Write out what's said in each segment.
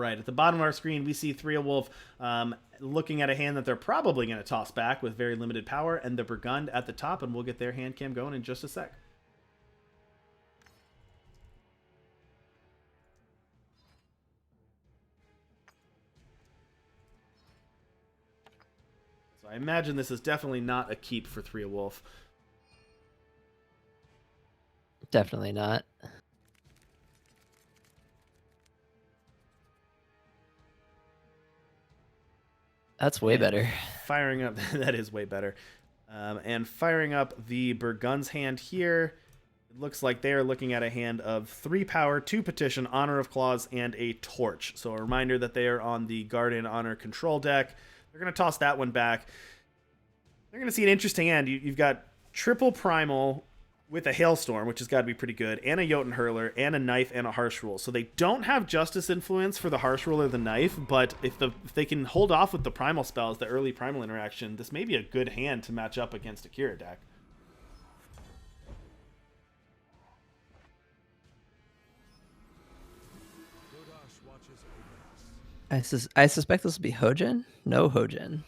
right. At the bottom of our screen, we see 3eowulf looking at a hand that they're probably going to toss back with very limited power, and the Bergund at the top, and we'll get their hand cam going in just a sec. So I imagine this is definitely not a keep for 3eowulf. Definitely not. That's way better. Firing up, that is way better. And firing up the Bergund's hand here, it looks like they are looking at a hand of 3 power, 2 petition, Honor of Claws, and a torch. So a reminder that they are on the Guardian Honor control deck. They're going to toss that one back. They're going to see an interesting end. You've got triple primal with a Hailstorm, which has got to be pretty good, and a Jotun Hurler, and a Knife, and a Harsh Rule. So they don't have Justice influence for the Harsh Rule or the Knife, but if they can hold off with the primal spells, the early primal interaction, this may be a good hand to match up against a Kira deck. I suspect this will be Hojin? No Hojin.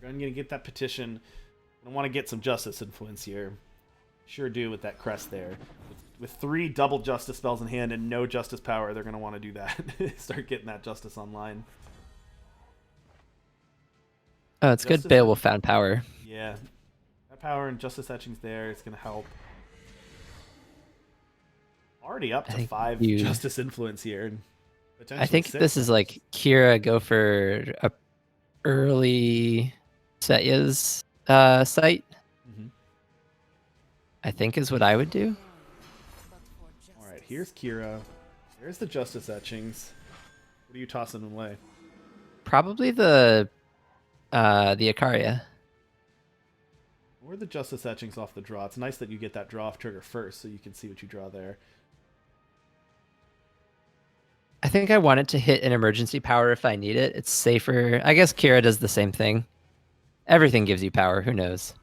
We're going to get that petition. I want to get some Justice influence here. Sure do with that crest there. With 3 double Justice spells in hand and no Justice power, they're going to want to do that. Start getting that Justice online. Oh, it's Justice good Beowulf found power. Yeah. That power and Justice Etching's there. It's going to help. Already up to 5 Justice influence here. I think 6. This is like Kira go for a early Setya's site. I think is what I would do. All right, here's Kira. There's the Justice Etchings. What are you tossing away? Probably the Ikaria. Or the Justice Etchings off the draw. It's nice that you get that draw off trigger first so you can see what you draw there. I think I want it to hit an emergency power if I need it. It's safer. I guess Kira does the same thing. Everything gives you power. Who knows?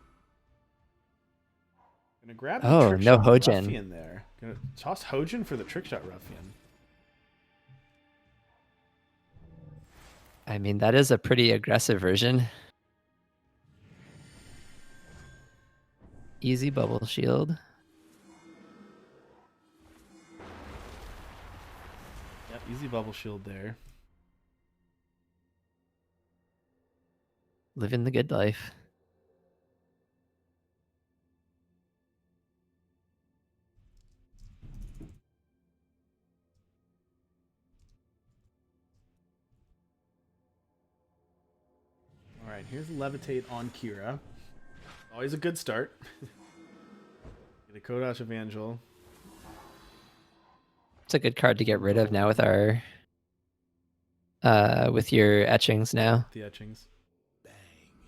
Gonna grab the Trick no Shot Hojin. Ruffian there. Gonna toss Hojin for the Trick Shot Ruffian. I mean, that is a pretty aggressive version. Easy bubble shield. Yep, easy bubble shield there. Living the good life. All right, here's Levitate on Kira. Always a good start. Get a Kodash Evangel. It's a good card to get rid of now with our with your etchings now. The etchings.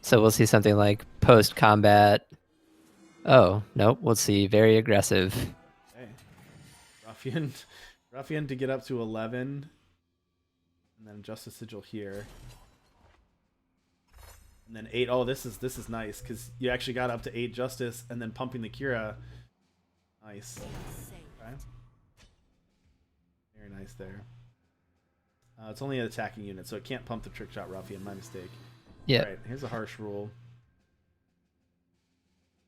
So we'll see something like post combat. Oh, nope, we'll see very aggressive. Okay. Ruffian to get up to 11. And then Justice Sigil here. And then 8. Oh, this is nice because you actually got up to 8 Justice and then pumping the Kira. Nice. Okay. Very nice there. It's only an attacking unit, so it can't pump the Trick Shot Ruffian. My mistake. Yeah. All right, here's a Harsh Rule.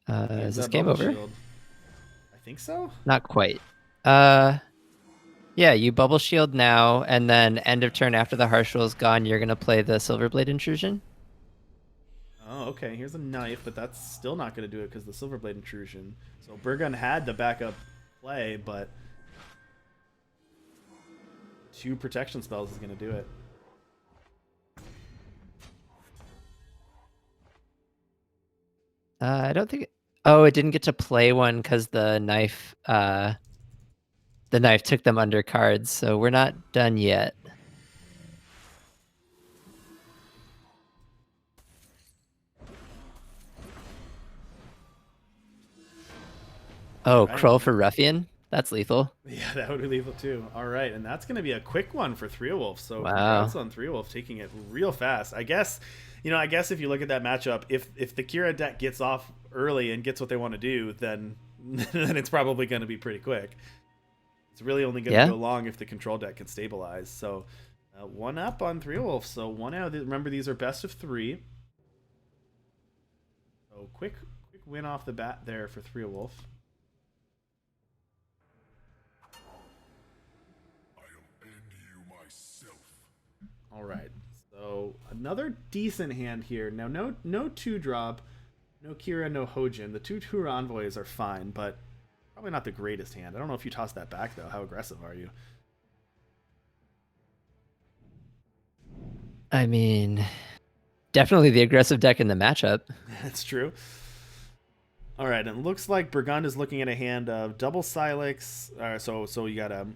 Is this game over? Shield. I think so. Not quite. Yeah, you bubble shield now, and then end of turn after the Harsh Rule is gone, you're gonna play the Silverblade Intrusion. Oh, okay. Here's a Knife, but that's still not going to do it because the Silverblade Intrusion. So Bergund had the backup play, but 2 protection spells is going to do it. I don't think. Oh, it didn't get to play one because the knife. The knife took them under cards, so we're not done yet. All Oh, right. Kroll for Ruffian? That's lethal. Yeah, that would be lethal too. All right, and that's going to be a quick one for 3eowulf. So congrats Wow. on 3eowulf taking it real fast. I guess, I guess if you look at that matchup, if the Kira deck gets off early and gets what they want to do, then then it's probably going to be pretty quick. It's really only going to Yeah. go long if the control deck can stabilize. So one up on 3eowulf. So one out. Remember, these are best of three. So quick win off the bat there for 3eowulf. All right. So another decent hand here. Now, no two drop, no Kira, no Hojin. The two Tour envoys are fine, but probably not the greatest hand. I don't know if you toss that back though. How aggressive are you? I mean, definitely the aggressive deck in the matchup. That's true. All right, and it looks like Bergund is looking at a hand of double Silex. So you got a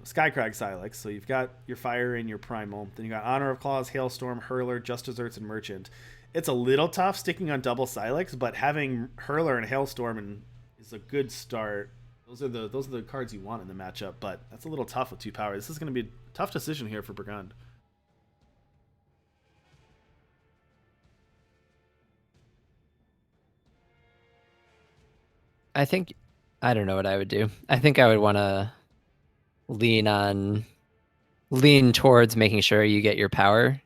Skycrag Silex. So you've got your Fire and your Primal. Then you got Honor of Claws, Hailstorm, Hurler, Just Desserts, and Merchant. It's a little tough sticking on double Silex, but having Hurler and Hailstorm is a good start. Those are the cards you want in the matchup, but that's a little tough with two power. This is going to be a tough decision here for Bergund. I think I don't know what I would do. I think I would want to lean on lean towards making sure you get your power,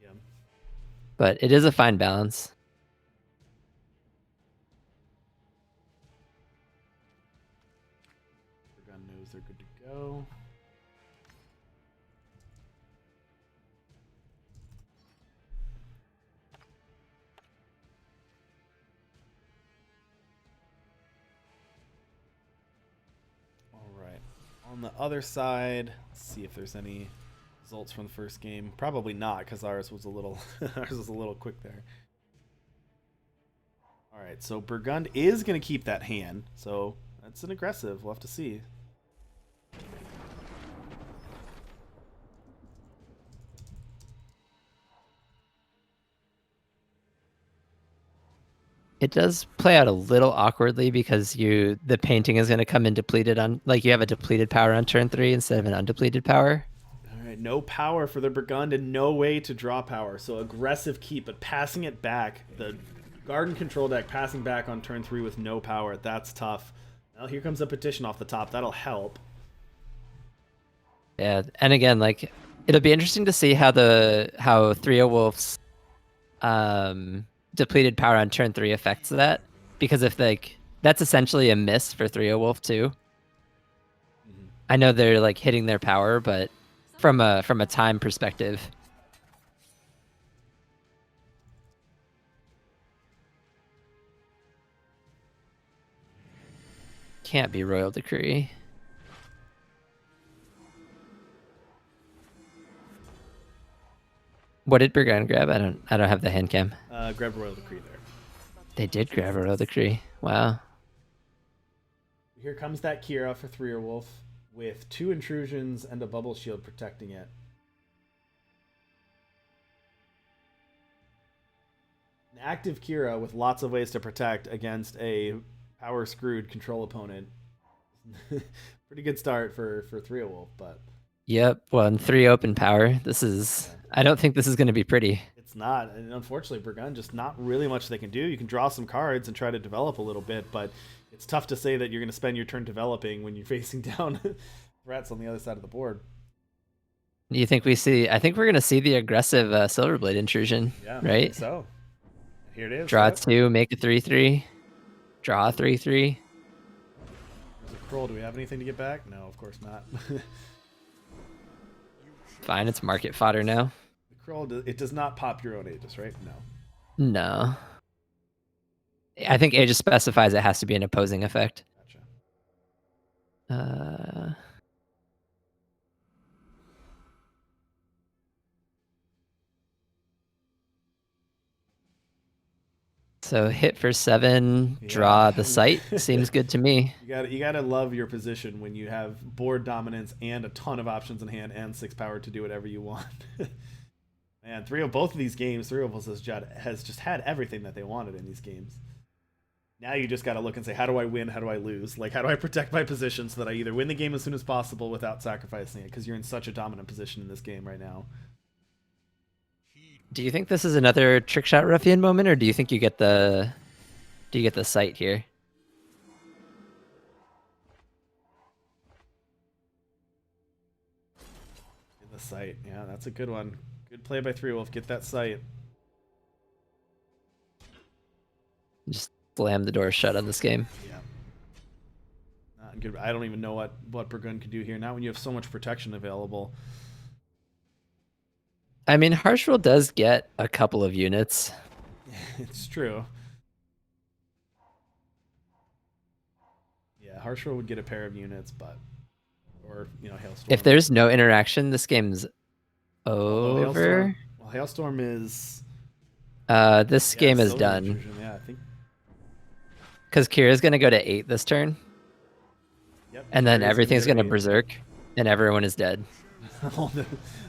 Yeah, but it is a fine balance. Bergund knows they're good to go. All right. On the other side, let's see if there's any results from the first game. Probably not, because ours was a little ours was a little quick there. All right, so Bergund is going to keep that hand. So that's an aggressive. We'll have to see. It does play out a little awkwardly because the painting is going to come in depleted on like you have a depleted power on turn 3 instead of an undepleted power. All right, no power for the Bergund and no way to draw power. So aggressive keep, but passing it back. The Garden control deck passing back on turn 3 with no power. That's tough. Well, here comes a petition off the top. That'll help. Yeah, and again, like it'll be interesting to see how 3eowulf's depleted power on turn 3 affects that, because if like that's essentially a miss for 3eowulf too. Mhm. I know they're like hitting their power, but from a time perspective, can't be Royal Decree. What did Bergund grab? I don't have the hand cam. Grab Royal Decree there. They did grab a Royal Decree. Wow. Here comes that Kira for 3eowulf with 2 intrusions and a bubble shield protecting it. An active Kira with lots of ways to protect against a power screwed control opponent. Pretty good start for 3eowulf, but Yep. Well, and 3 open power. This is. yeah, I don't think this is going to be pretty. it's not. And unfortunately, Bergund just not really much they can do. You can draw some cards and try to develop a little bit, but it's tough to say that you're going to spend your turn developing when you're facing down threats on the other side of the board. Do you think we see? I think we're going to see the aggressive Silverblade intrusion, Yeah, I think right? so. Here it is. Draw Yep. 2, make a 3/3. Draw 3/3. There's a Kroll. Do we have anything to get back? No, of course not. Fine, it's market fodder now. The Kroll, it does not pop your own Aegis, right? No. No. I think Aegis specifies it has to be an opposing effect. Gotcha. Uh, so hit for 7, draw the site. Seems good to me. You gotta love your position when you have board dominance and a ton of options in hand and 6 power to do whatever you want. Man, both of these games, 3eowulf has just had everything that they wanted in these games. Now you just got to look and say, how do I win? How do I lose? Like, how do I protect my position so that I either win the game as soon as possible without sacrificing it? Because you're in such a dominant position in this game right now. Do you think this is another trick shot ruffian moment, or do you think do you get the sight here? Get the sight. Yeah, that's a good one. Good play by 3eowulf. Get that sight. Just slam the door shut on this game. Yeah. Not good. I don't even know what Bergund can do here. Not when you have so much protection available. I mean, Harsh Rule does get a couple of units. It's true. Yeah, Harshaw would get a pair of units, but or Hailstorm. If there's no interaction, this game's over. Hailstorm is. This game is done. Intrusion. Yeah, I think. Because Kira's gonna go to 8 this turn. Yep. And then everything's gonna berserk, and everyone is dead. Oh, no.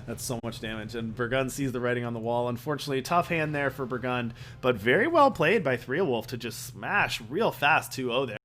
That's so much damage. And Bergund sees the writing on the wall. Unfortunately, tough hand there for Bergund, but very well played by 3eowulf to just smash real fast 2-0 there.